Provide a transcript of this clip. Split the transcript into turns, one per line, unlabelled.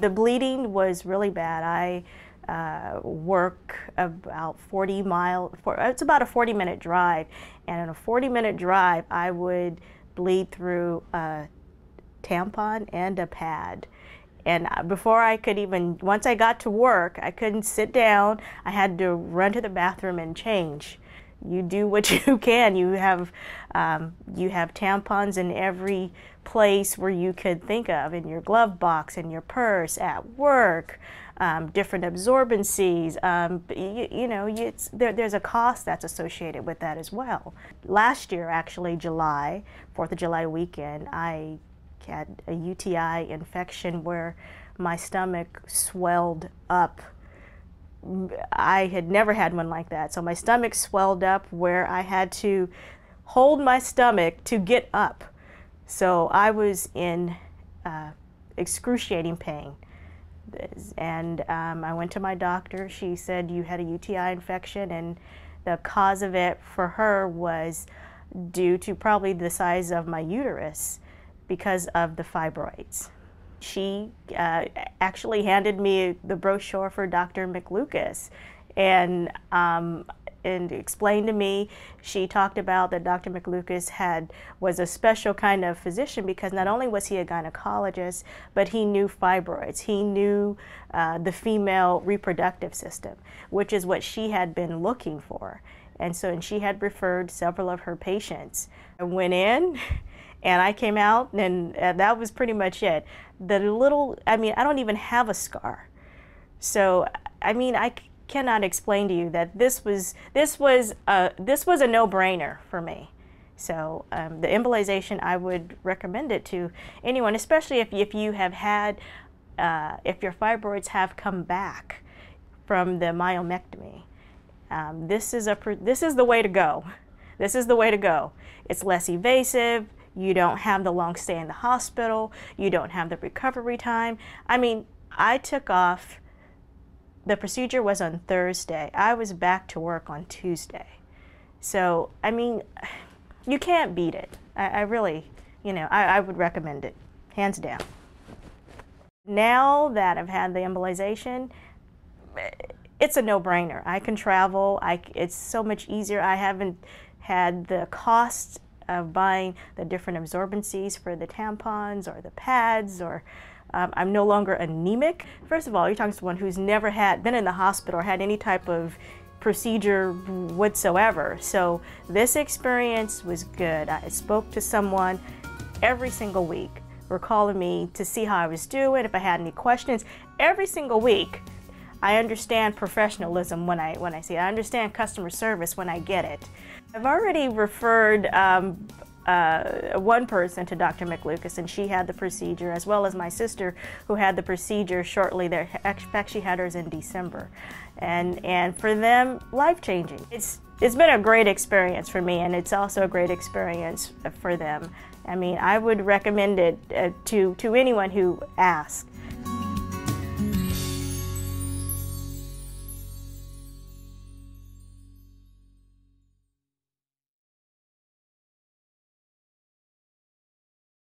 The bleeding was really bad. I work about 40 miles, it's about a 40-minute drive, and in a 40-minute drive I would bleed through a tampon and a pad. And before I could even, once I got to work, I couldn't sit down. I had to run to the bathroom and change. You do what you can. You have tampons in every place where you could think of, in your glove box, in your purse, at work, different absorbencies. There's a cost that's associated with that as well. Last year, actually, July, 4th of July weekend, I had a UTI infection where my stomach swelled up. I had never had one like that. So my stomach swelled up where I had to hold my stomach to get up. So I was in excruciating pain. And I went to my doctor. She said, you had a UTI infection, and the cause of it for her was due to probably the size of my uterus because of the fibroids. She actually handed me the brochure for Dr. McLucas and explained to me. She talked about that Dr. McLucas was a special kind of physician because not only was he a gynecologist, but he knew fibroids. He knew the female reproductive system, which is what she had been looking for. And she had referred several of her patients. I went in and I came out, and that was pretty much it. I don't even have a scar. So, I cannot explain to you that this was a no-brainer for me. So the embolization, I would recommend it to anyone, especially if you have had, if your fibroids have come back from the myomectomy. This is the way to go. This is the way to go. It's less evasive. You don't have the long stay in the hospital. You don't have the recovery time. I took off. The procedure was on Thursday. I was back to work on Tuesday. So, you can't beat it. I really, I would recommend it, hands down. Now that I've had the embolization, it's a no-brainer. I can travel. It's so much easier. I haven't had the cost of buying the different absorbencies for the tampons or the pads, or I'm no longer anemic. First of all, you're talking to someone who's never been in the hospital or had any type of procedure whatsoever. So this experience was good. I spoke to someone every single week. Were calling me to see how I was doing, if I had any questions. Every single week. I understand professionalism when I see it. I understand customer service when I get it. I've already referred one person to Dr. McLucas, and she had the procedure, as well as my sister, who had the procedure shortly there. In fact, she had hers in December. And for them, life-changing. It's been a great experience for me, and it's also a great experience for them. I would recommend it to anyone who asks.